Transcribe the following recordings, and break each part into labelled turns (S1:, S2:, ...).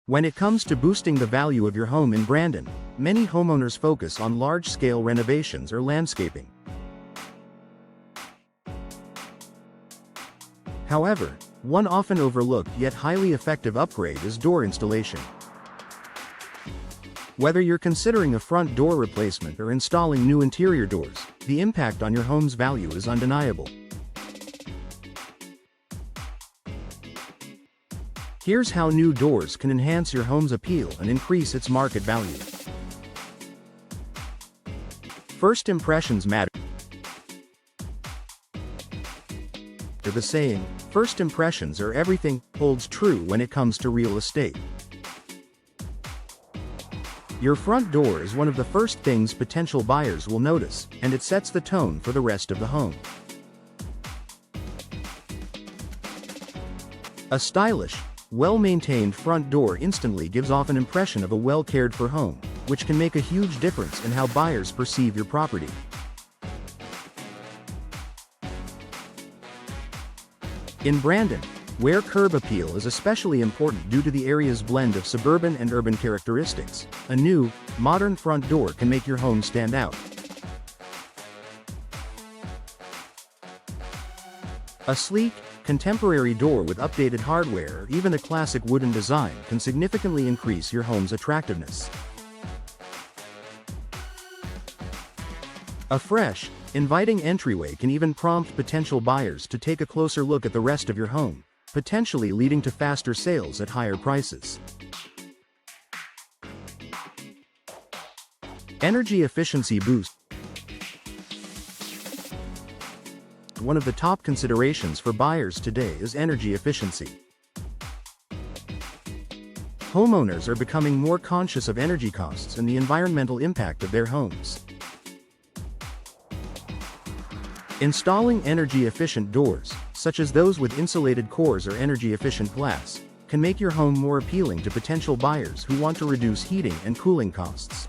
S1: When it comes to boosting the value of your home in Brandon, many homeowners focus on large-scale renovations or landscaping. However, one often overlooked yet highly effective upgrade is door installation. Whether you're considering a front door replacement or installing new interior doors, the impact on your home's value is undeniable. Here's how new doors can enhance your home's appeal and increase its market value. First impressions matter. The saying, "First impressions are everything," holds true when it comes to real estate. Your front door is one of the first things potential buyers will notice, and it sets the tone for the rest of the home. A stylish, well-maintained front door instantly gives off an impression of a well-cared-for home, which can make a huge difference in how buyers perceive your property. In Brandon, where curb appeal is especially important due to the area's blend of suburban and urban characteristics, a new, modern front door can make your home stand out. A sleek, contemporary door with updated hardware or even a classic wooden design can significantly increase your home's attractiveness. A fresh, inviting entryway can even prompt potential buyers to take a closer look at the rest of your home, potentially leading to faster sales at higher prices. Energy efficiency boost. One of the top considerations for buyers today is energy efficiency. Homeowners are becoming more conscious of energy costs and the environmental impact of their homes. Installing energy-efficient doors, such as those with insulated cores or energy-efficient glass, can make your home more appealing to potential buyers who want to reduce heating and cooling costs.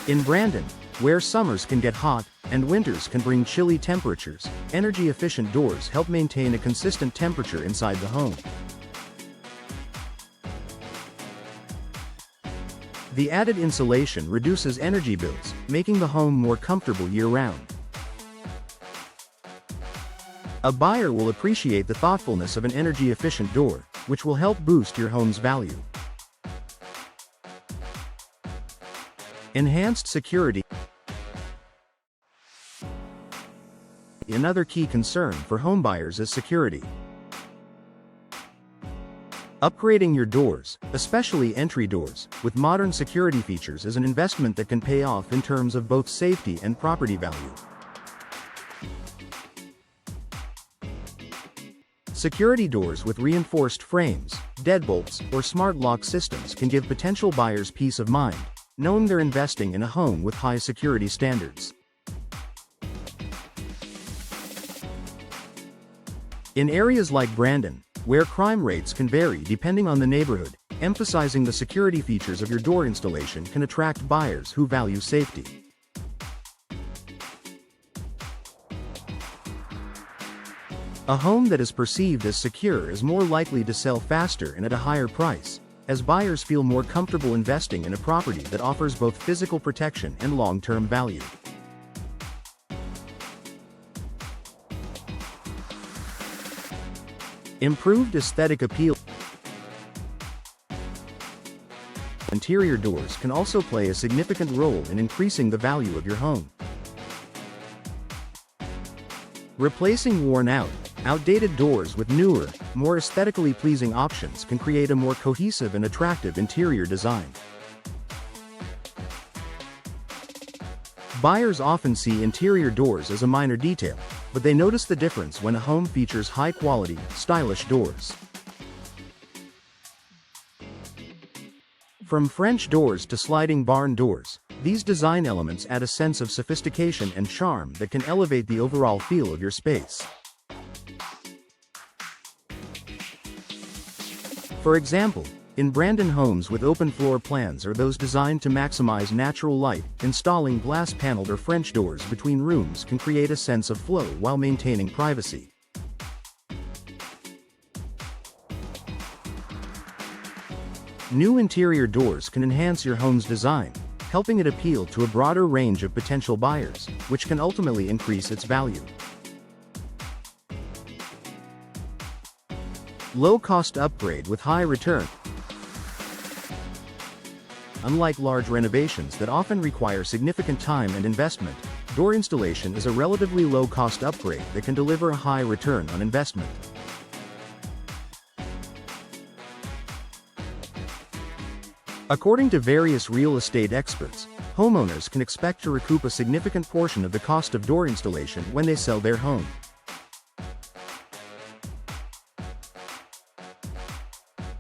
S1: In Brandon, where summers can get hot and winters can bring chilly temperatures, energy-efficient doors help maintain a consistent temperature inside the home. The added insulation reduces energy bills, making the home more comfortable year-round. A buyer will appreciate the thoughtfulness of an energy-efficient door, which will help boost your home's value. Enhanced security. Another key concern for homebuyers is security. Upgrading your doors, especially entry doors, with modern security features is an investment that can pay off in terms of both safety and property value. Security doors with reinforced frames, deadbolts, or smart lock systems can give potential buyers peace of mind, knowing they're investing in a home with high security standards. In areas like Brandon, where crime rates can vary depending on the neighborhood, emphasizing the security features of your door installation can attract buyers who value safety. A home that is perceived as secure is more likely to sell faster and at a higher price, as buyers feel more comfortable investing in a property that offers both physical protection and long-term value. Improved aesthetic appeal. Interior doors can also play a significant role in increasing the value of your home. Replacing worn-out, outdated doors with newer, more aesthetically pleasing options can create a more cohesive and attractive interior design. Buyers often see interior doors as a minor detail, but they notice the difference when a home features high-quality, stylish doors. From French doors to sliding barn doors, these design elements add a sense of sophistication and charm that can elevate the overall feel of your space. For example, in Brandon homes with open floor plans or those designed to maximize natural light, installing glass-paneled or French doors between rooms can create a sense of flow while maintaining privacy. New interior doors can enhance your home's design, helping it appeal to a broader range of potential buyers, which can ultimately increase its value. Low-cost upgrade with high return. Unlike large renovations that often require significant time and investment, door installation is a relatively low-cost upgrade that can deliver a high return on investment. According to various real estate experts, homeowners can expect to recoup a significant portion of the cost of door installation when they sell their home.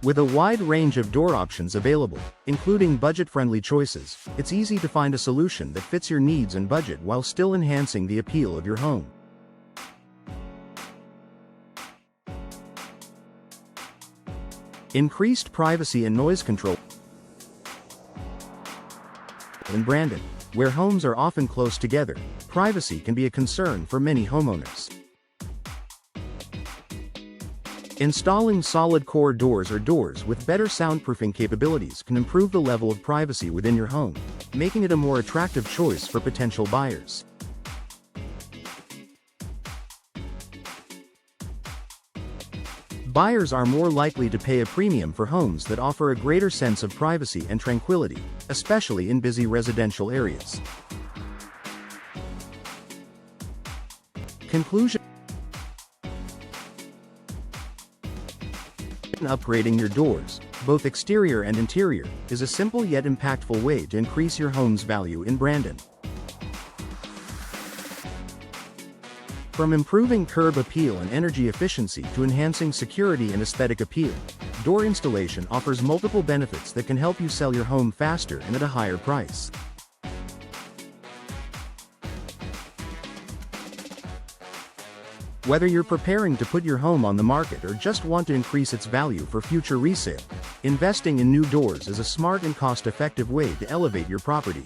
S1: With a wide range of door options available, including budget-friendly choices, it's easy to find a solution that fits your needs and budget while still enhancing the appeal of your home. Increased privacy and noise control. In Brandon, where homes are often close together, privacy can be a concern for many homeowners. Installing solid core doors or doors with better soundproofing capabilities can improve the level of privacy within your home, making it a more attractive choice for potential buyers. Buyers are more likely to pay a premium for homes that offer a greater sense of privacy and tranquility, especially in busy residential areas. Conclusion: upgrading your doors, both exterior and interior, is a simple yet impactful way to increase your home's value in Brandon. From improving curb appeal and energy efficiency to enhancing security and aesthetic appeal, door installation offers multiple benefits that can help you sell your home faster and at a higher price. Whether you're preparing to put your home on the market or just want to increase its value for future resale, investing in new doors is a smart and cost-effective way to elevate your property.